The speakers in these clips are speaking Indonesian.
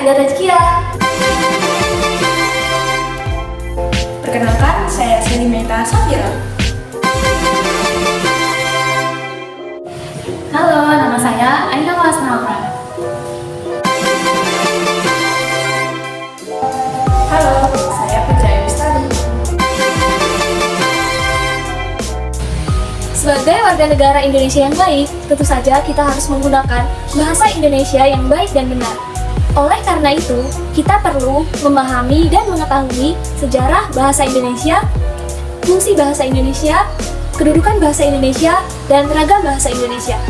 Aida Rezkia. Perkenalkan, saya Selimeta Safira. Halo, nama saya Aina Wasnafra. Halo, saya Putra Yustari. Sebagai warga negara Indonesia yang baik, tentu saja kita harus menggunakan bahasa Indonesia yang baik dan benar. Oleh karena itu, kita perlu memahami dan mengetahui sejarah bahasa Indonesia, fungsi bahasa Indonesia, kedudukan bahasa Indonesia, dan ragam bahasa Indonesia.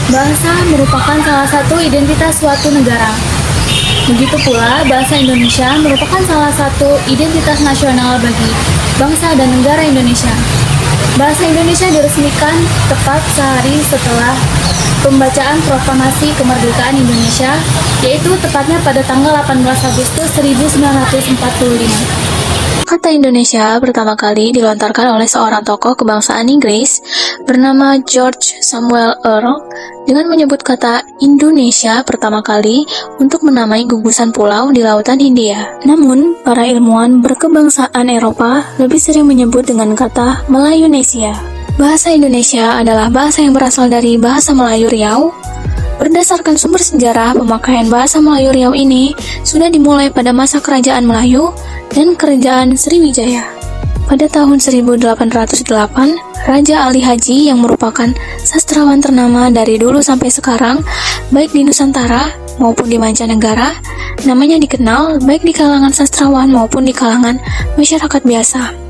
Bahasa merupakan salah satu identitas suatu negara. Begitu pula, bahasa Indonesia merupakan salah satu identitas nasional bagi bangsa dan negara Indonesia. Bahasa Indonesia diresmikan tepat sehari setelah pembacaan Proklamasi Kemerdekaan Indonesia, yaitu tepatnya pada tanggal 18 Agustus 1945. Kata Indonesia pertama kali dilontarkan oleh seorang tokoh kebangsaan Inggris bernama George Samuel Earl dengan menyebut kata Indonesia pertama kali untuk menamai gugusan pulau di lautan Hindia. Namun, para ilmuwan berkebangsaan Eropa lebih sering menyebut dengan kata Melayunesia. Bahasa Indonesia adalah bahasa yang berasal dari bahasa Melayu Riau. Berdasarkan sumber sejarah, pemakaian bahasa Melayu Riau ini sudah dimulai pada masa Kerajaan Melayu dan Kerajaan Sriwijaya. Pada tahun 1808, Raja Ali Haji yang merupakan sastrawan ternama dari dulu sampai sekarang, baik di Nusantara maupun di mancanegara, namanya dikenal baik di kalangan sastrawan maupun di kalangan masyarakat biasa.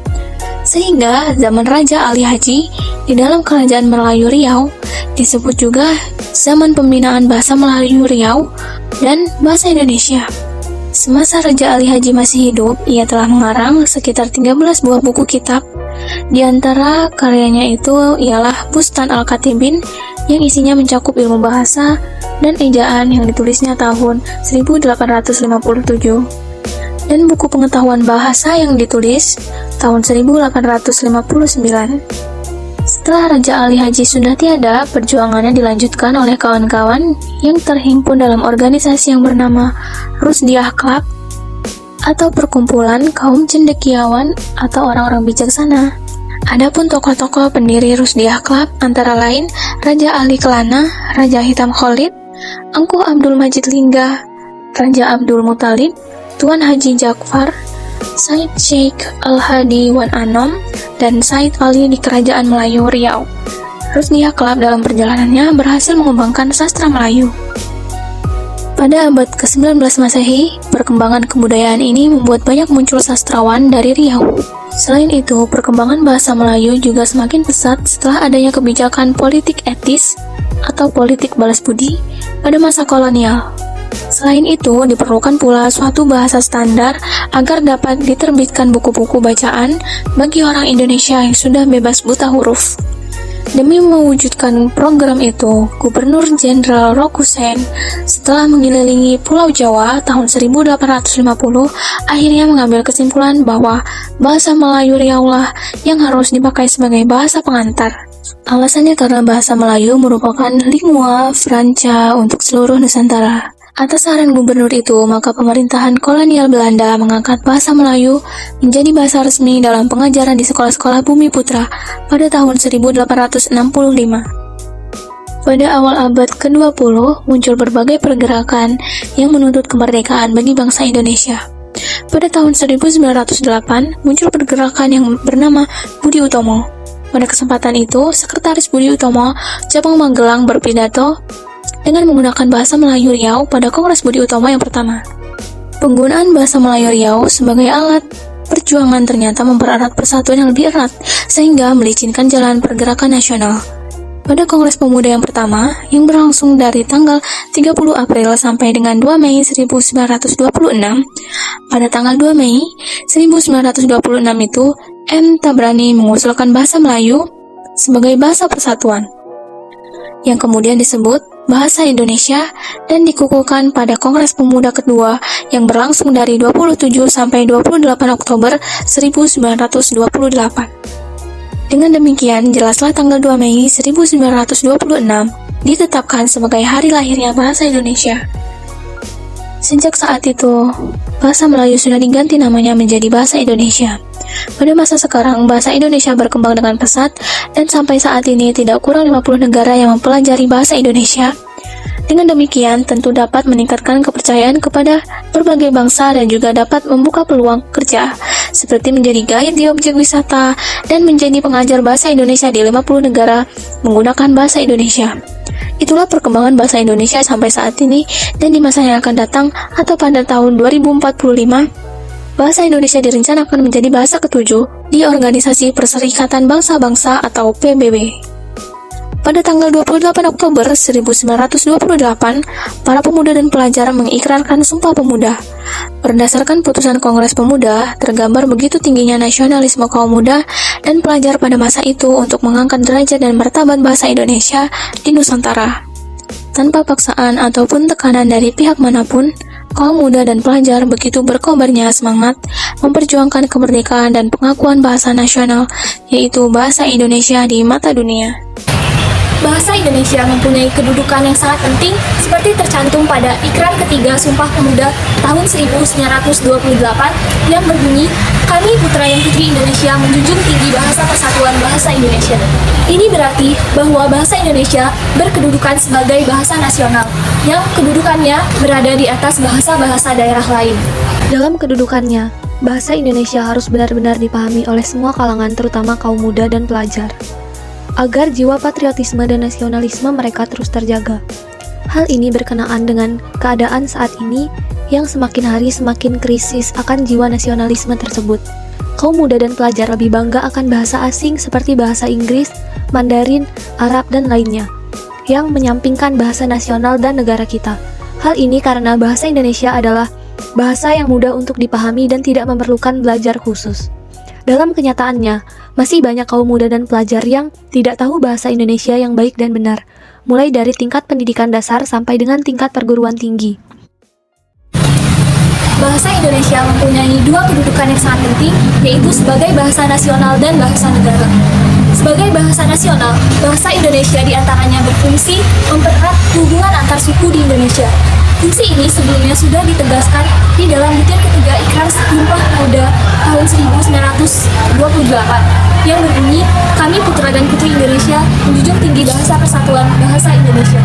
Sehingga zaman Raja Ali Haji di dalam Kerajaan Melayu Riau disebut juga zaman pembinaan bahasa Melayu Riau dan bahasa Indonesia. Semasa Raja Ali Haji masih hidup, ia telah mengarang sekitar 13 buah buku kitab. Di antara karyanya itu ialah Bustan Al-Katibin yang isinya mencakup ilmu bahasa dan ejaan yang ditulisnya tahun 1857. Dan buku pengetahuan bahasa yang ditulis tahun 1859. Setelah Raja Ali Haji sudah tiada, perjuangannya dilanjutkan oleh kawan-kawan yang terhimpun dalam organisasi yang bernama Rusdiah Club atau perkumpulan kaum cendekiawan atau orang-orang bijaksana. Adapun tokoh-tokoh pendiri Rusdiah Club antara lain Raja Ali Kelana, Raja Hitam Khalid, Engku Abdul Majid Lingga, Raja Abdul Muthalib, Tuan Haji Jakfar, Said Sheikh Al-Hadi Wan Anom, dan Said Ali di Kerajaan Melayu Riau. Rusdiah Club dalam perjalanannya berhasil mengembangkan sastra Melayu. Pada abad ke-19 Masehi, perkembangan kebudayaan ini membuat banyak muncul sastrawan dari Riau. Selain itu, perkembangan bahasa Melayu juga semakin pesat setelah adanya kebijakan politik etis atau politik balas budi pada masa kolonial. Selain itu, diperlukan pula suatu bahasa standar agar dapat diterbitkan buku-buku bacaan bagi orang Indonesia yang sudah bebas buta huruf. Demi mewujudkan program itu, Gubernur Jenderal Rokusen setelah mengelilingi Pulau Jawa tahun 1850 akhirnya mengambil kesimpulan bahwa bahasa Melayu Riaulah yang harus dipakai sebagai bahasa pengantar. Alasannya karena bahasa Melayu merupakan lingua franca untuk seluruh Nusantara. Atas saran gubernur itu, maka pemerintahan kolonial Belanda mengangkat bahasa Melayu menjadi bahasa resmi dalam pengajaran di sekolah-sekolah Bumi Putra pada tahun 1865. Pada awal abad ke-20, muncul berbagai pergerakan yang menuntut kemerdekaan bagi bangsa Indonesia. Pada tahun 1908, muncul pergerakan yang bernama Budi Utomo. Pada kesempatan itu, Sekretaris Budi Utomo, Cabang Magelang berpidato dengan menggunakan bahasa Melayu Riau pada Kongres Budi Utomo yang pertama. Penggunaan bahasa Melayu Riau sebagai alat perjuangan ternyata mempererat persatuan yang lebih erat, sehingga melicinkan jalan pergerakan nasional. Pada Kongres Pemuda yang pertama, yang berlangsung dari tanggal 30 April sampai dengan 2 Mei 1926, pada tanggal 2 Mei 1926 itu, M. Tabrani mengusulkan bahasa Melayu sebagai bahasa persatuan, yang kemudian disebut Bahasa Indonesia dan dikukuhkan pada Kongres Pemuda kedua yang berlangsung dari 27 sampai 28 Oktober 1928. Dengan demikian, jelaslah tanggal 2 Mei 1926 ditetapkan sebagai hari lahirnya bahasa Indonesia. Sejak saat itu, bahasa Melayu sudah diganti namanya menjadi bahasa Indonesia. Pada masa sekarang, bahasa Indonesia berkembang dengan pesat dan sampai saat ini tidak kurang 50 negara yang mempelajari bahasa Indonesia. Dengan demikian, tentu dapat meningkatkan kepercayaan kepada berbagai bangsa dan juga dapat membuka peluang kerja, seperti menjadi guide di objek wisata dan menjadi pengajar bahasa Indonesia di 50 negara menggunakan bahasa Indonesia. Itulah perkembangan bahasa Indonesia sampai saat ini dan di masa yang akan datang atau pada tahun 2045, bahasa Indonesia direncanakan menjadi bahasa ketujuh di Organisasi Perserikatan Bangsa-Bangsa atau PBB. Pada tanggal 28 Oktober 1928, para pemuda dan pelajar mengikrarkan Sumpah Pemuda. Berdasarkan putusan Kongres Pemuda, tergambar begitu tingginya nasionalisme kaum muda dan pelajar pada masa itu untuk mengangkat derajat dan martabat bahasa Indonesia di Nusantara. Tanpa paksaan ataupun tekanan dari pihak manapun, kaum muda dan pelajar begitu berkobarnya semangat memperjuangkan kemerdekaan dan pengakuan bahasa nasional, yaitu bahasa Indonesia di mata dunia. Bahasa Indonesia mempunyai kedudukan yang sangat penting seperti tercantum pada Ikrar Ketiga Sumpah Pemuda tahun 1928 yang berbunyi, "Kami putra dan putri Indonesia menjunjung tinggi bahasa persatuan bahasa Indonesia." Ini berarti bahwa bahasa Indonesia berkedudukan sebagai bahasa nasional yang kedudukannya berada di atas bahasa-bahasa daerah lain. Dalam kedudukannya, bahasa Indonesia harus benar-benar dipahami oleh semua kalangan, terutama kaum muda dan pelajar, agar jiwa patriotisme dan nasionalisme mereka terus terjaga. Hal ini berkenaan dengan keadaan saat ini yang semakin hari semakin krisis akan jiwa nasionalisme tersebut. Kaum muda dan pelajar lebih bangga akan bahasa asing seperti bahasa Inggris, Mandarin, Arab, dan lainnya, yang menyampingkan bahasa nasional dan negara kita. Hal ini karena bahasa Indonesia adalah bahasa yang mudah untuk dipahami dan tidak memerlukan belajar khusus. Dalam kenyataannya, masih banyak kaum muda dan pelajar yang tidak tahu bahasa Indonesia yang baik dan benar, mulai dari tingkat pendidikan dasar sampai dengan tingkat perguruan tinggi. Bahasa Indonesia mempunyai dua kedudukan yang sangat penting, yaitu sebagai bahasa nasional dan bahasa negara. Sebagai bahasa nasional, bahasa Indonesia diantaranya berfungsi mempererat hubungan antar suku di Indonesia. Fungsi ini sebelumnya sudah ditegaskan di dalam butir ketiga Ikrar Sumpah Pemuda tahun 1928 yang berbunyi, "Kami putra dan putri Indonesia menjunjung tinggi bahasa persatuan bahasa Indonesia."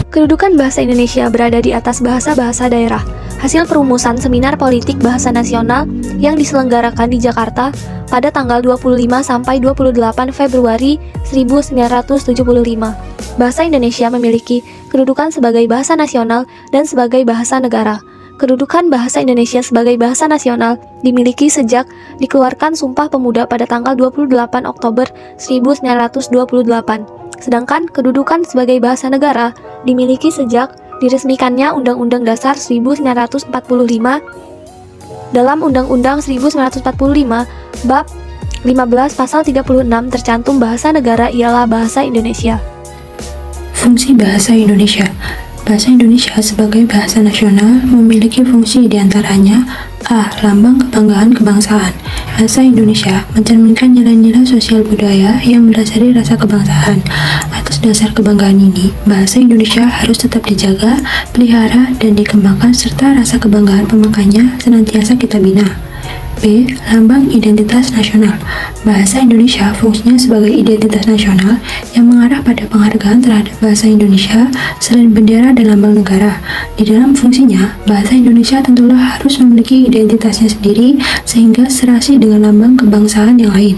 Kedudukan bahasa Indonesia berada di atas bahasa-bahasa daerah, hasil perumusan Seminar Politik Bahasa Nasional yang diselenggarakan di Jakarta pada tanggal 25 sampai 28 Februari 1975. Bahasa Indonesia memiliki kedudukan sebagai bahasa nasional dan sebagai bahasa negara. Kedudukan bahasa Indonesia sebagai bahasa nasional dimiliki sejak dikeluarkan Sumpah Pemuda pada tanggal 28 Oktober 1928. Sedangkan kedudukan sebagai bahasa negara dimiliki sejak diresmikannya Undang-Undang Dasar 1945. Dalam Undang-Undang 1945, Bab 15 Pasal 36 tercantum bahasa negara ialah bahasa Indonesia. Fungsi bahasa Indonesia. Bahasa Indonesia sebagai bahasa nasional memiliki fungsi diantaranya A. Lambang kebanggaan kebangsaan. Bahasa Indonesia mencerminkan nilai-nilai sosial budaya yang mendasari rasa kebangsaan. Atas dasar kebanggaan ini, bahasa Indonesia harus tetap dijaga, pelihara, dan dikembangkan serta rasa kebanggaan pemakainya senantiasa kita bina. B. Lambang identitas nasional. Bahasa Indonesia fungsinya sebagai identitas nasional yang mengarah pada penghargaan terhadap bahasa Indonesia selain bendera dan lambang negara. Di dalam fungsinya, bahasa Indonesia tentulah harus memiliki identitasnya sendiri sehingga serasi dengan lambang kebangsaan yang lain.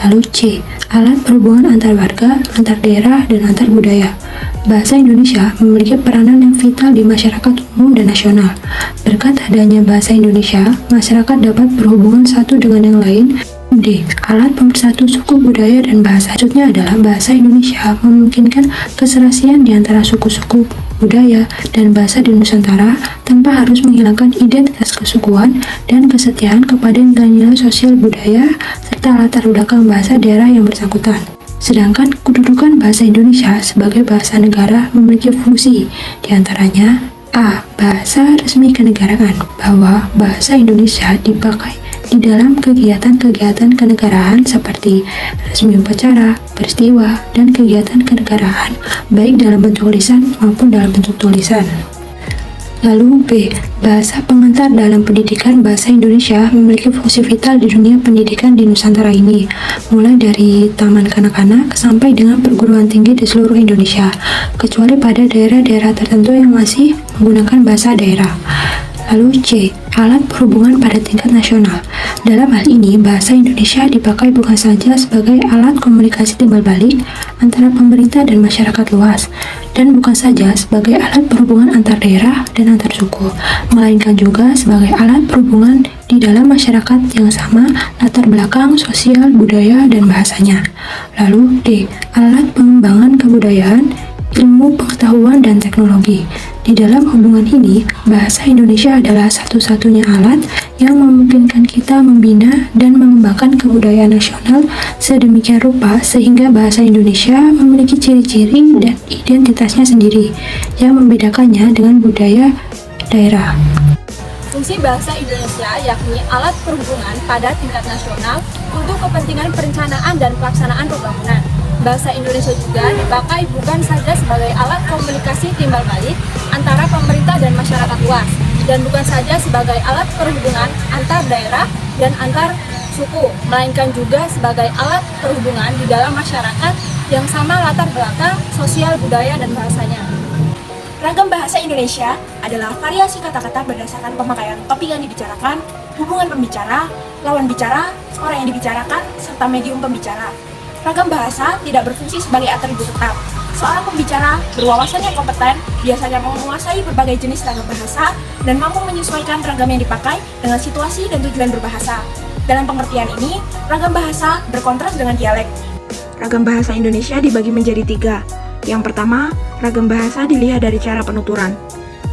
Lalu C. Alat perhubungan antar warga, antar daerah, dan antar budaya. Bahasa Indonesia memiliki peranan yang vital di masyarakat umum dan nasional. Berkat adanya bahasa Indonesia, masyarakat dapat berhubungan satu dengan yang lain. D. Alat pemersatu suku, budaya, dan bahasa. Maksudnya adalah bahasa Indonesia memungkinkan keserasian di antara suku-suku, budaya, dan bahasa di Nusantara tanpa harus menghilangkan identitas kesukuan dan kesetiaan kepada nilai-nilai sosial budaya serta latar belakang bahasa daerah yang bersangkutan. Sedangkan kedudukan bahasa Indonesia sebagai bahasa negara memiliki fungsi, diantaranya A. Bahasa resmi kenegaraan, bahwa bahasa Indonesia dipakai di dalam kegiatan-kegiatan kenegaraan seperti resmi upacara, peristiwa, dan kegiatan kenegaraan, baik dalam bentuk lisan maupun dalam bentuk tulisan. Lalu B. Bahasa pengantar dalam pendidikan bahasa Indonesia memiliki fungsi vital di dunia pendidikan di Nusantara ini, mulai dari taman kanak-kanak sampai dengan perguruan tinggi di seluruh Indonesia, kecuali pada daerah-daerah tertentu yang masih menggunakan bahasa daerah. Lalu C. Alat perhubungan pada tingkat nasional. Dalam hal ini, bahasa Indonesia dipakai bukan saja sebagai alat komunikasi timbal balik antara pemerintah dan masyarakat luas, dan bukan saja sebagai alat perhubungan antar daerah dan antar suku, melainkan juga sebagai alat perhubungan di dalam masyarakat yang sama latar belakang sosial, budaya, dan bahasanya. Lalu D. Alat pengembangan kebudayaan, ilmu pengetahuan, dan teknologi. Di dalam hubungan ini, bahasa Indonesia adalah satu-satunya alat yang memungkinkan kita membina dan mengembangkan kebudayaan nasional sedemikian rupa sehingga bahasa Indonesia memiliki ciri-ciri dan identitasnya sendiri yang membedakannya dengan budaya daerah. Fungsi bahasa Indonesia yakni alat perhubungan pada tingkat nasional untuk kepentingan perencanaan dan pelaksanaan pembangunan. Bahasa Indonesia juga dipakai bukan saja sebagai alat komunikasi timbal balik antara pemerintah dan masyarakat luas, dan bukan saja sebagai alat perhubungan antar daerah dan antar suku, melainkan juga sebagai alat perhubungan di dalam masyarakat yang sama latar belakang sosial, budaya, dan bahasanya. Ragam bahasa Indonesia adalah variasi kata-kata berdasarkan pemakaian topik yang dibicarakan, hubungan pembicara, lawan bicara, orang yang dibicarakan, serta medium pembicara. Ragam bahasa tidak berfungsi sebagai atribut tetap. Seorang pembicara berwawasan yang kompeten biasanya menguasai berbagai jenis ragam bahasa dan mampu menyesuaikan ragam yang dipakai dengan situasi dan tujuan berbahasa. Dalam pengertian ini, ragam bahasa berkontras dengan dialek. Ragam bahasa Indonesia dibagi menjadi 3. Yang pertama, ragam bahasa dilihat dari cara penuturan.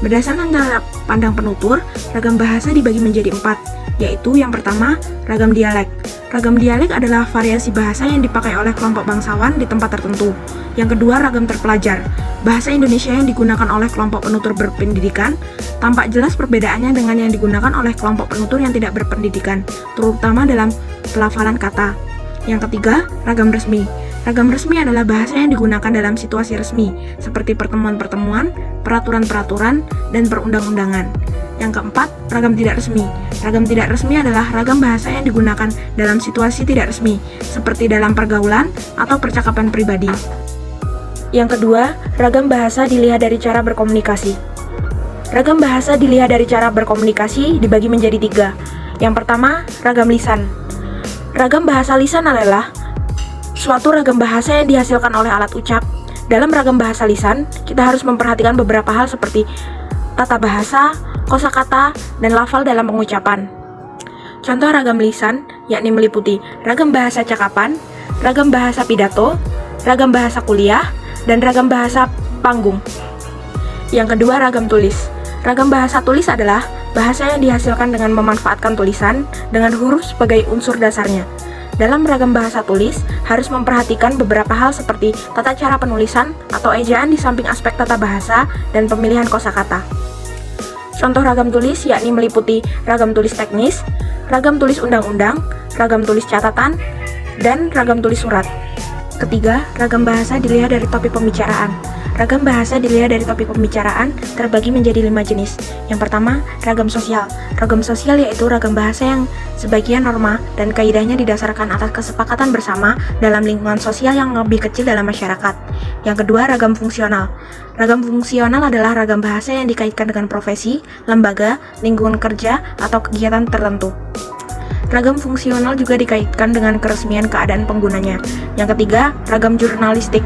Berdasarkan cara pandang penutur, ragam bahasa dibagi menjadi 4, yaitu yang pertama, ragam dialek. Ragam dialek adalah variasi bahasa yang dipakai oleh kelompok bangsawan di tempat tertentu. Yang kedua, ragam terpelajar. Bahasa Indonesia yang digunakan oleh kelompok penutur berpendidikan tampak jelas perbedaannya dengan yang digunakan oleh kelompok penutur yang tidak berpendidikan, terutama dalam pelafalan kata. Yang ketiga, ragam resmi. Ragam resmi adalah bahasa yang digunakan dalam situasi resmi, seperti pertemuan-pertemuan, peraturan-peraturan, dan perundang-undangan. Yang keempat, ragam tidak resmi. Ragam tidak resmi adalah ragam bahasa yang digunakan dalam situasi tidak resmi, seperti dalam pergaulan atau percakapan pribadi. Yang kedua, ragam bahasa dilihat dari cara berkomunikasi. Ragam bahasa dilihat dari cara berkomunikasi dibagi menjadi 3. Yang pertama, ragam lisan. Ragam bahasa lisan adalah suatu ragam bahasa yang dihasilkan oleh alat ucap. Dalam ragam bahasa lisan, kita harus memperhatikan beberapa hal seperti tata bahasa, kosakata, dan lafal dalam pengucapan. Contoh ragam lisan yakni meliputi ragam bahasa cakapan, ragam bahasa pidato, ragam bahasa kuliah, dan ragam bahasa panggung. Yang kedua, ragam tulis. Ragam bahasa tulis adalah bahasa yang dihasilkan dengan memanfaatkan tulisan dengan huruf sebagai unsur dasarnya. Dalam ragam bahasa tulis, harus memperhatikan beberapa hal seperti tata cara penulisan atau ejaan di samping aspek tata bahasa dan pemilihan kosakata. Contoh ragam tulis yakni meliputi ragam tulis teknis, ragam tulis undang-undang, ragam tulis catatan, dan ragam tulis surat. Ketiga, ragam bahasa dilihat dari topik pembicaraan. Ragam bahasa dilihat dari topik pembicaraan terbagi menjadi 5 jenis. Yang pertama, ragam sosial. Ragam sosial yaitu ragam bahasa yang sebagian norma dan kaidahnya didasarkan atas kesepakatan bersama dalam lingkungan sosial yang lebih kecil dalam masyarakat. Yang kedua, ragam fungsional. Ragam fungsional adalah ragam bahasa yang dikaitkan dengan profesi, lembaga, lingkungan kerja, atau kegiatan tertentu. Ragam fungsional juga dikaitkan dengan keresmian keadaan penggunanya. Yang ketiga, ragam jurnalistik.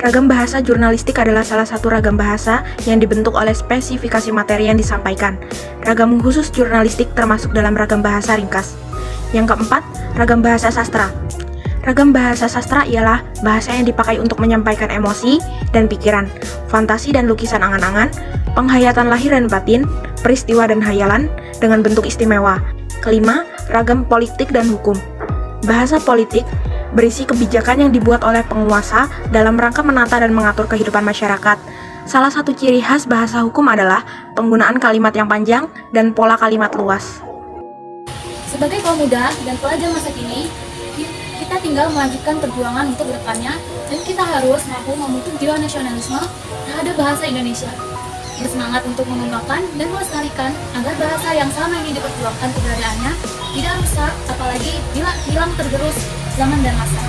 Ragam bahasa jurnalistik adalah salah satu ragam bahasa yang dibentuk oleh spesifikasi materi yang disampaikan. Ragam khusus jurnalistik termasuk dalam ragam bahasa ringkas. Yang keempat, ragam bahasa sastra. Ragam bahasa sastra ialah bahasa yang dipakai untuk menyampaikan emosi dan pikiran, fantasi dan lukisan angan-angan, penghayatan lahir dan batin, peristiwa dan hayalan dengan bentuk istimewa. Kelima, ragam politik dan hukum. Bahasa politik berisi kebijakan yang dibuat oleh penguasa dalam rangka menata dan mengatur kehidupan masyarakat. Salah satu ciri khas bahasa hukum adalah penggunaan kalimat yang panjang dan pola kalimat luas. Sebagai kaum muda dan pelajar masa kini, kita tinggal melanjutkan perjuangan untuk kedepannya, dan kita harus mampu memupuk jiwa nasionalisme terhadap bahasa Indonesia. Bersemangat untuk mengembangkan dan melestarikan agar bahasa yang selama ini diperjuangkan keberadaannya tidak rusak, apalagi bila hilang tergerus zaman dan masa.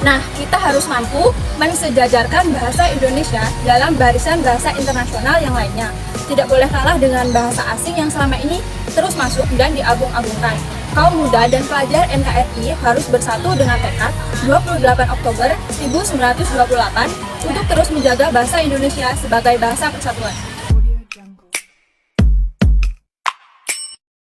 Nah, kita harus mampu mensejajarkan bahasa Indonesia dalam barisan bahasa internasional yang lainnya. Tidak boleh kalah dengan bahasa asing yang selama ini terus masuk dan diagung-agungkan. Kaum muda dan pelajar NKRI harus bersatu dengan tekad 28 Oktober 1928 untuk terus menjaga bahasa Indonesia sebagai bahasa persatuan.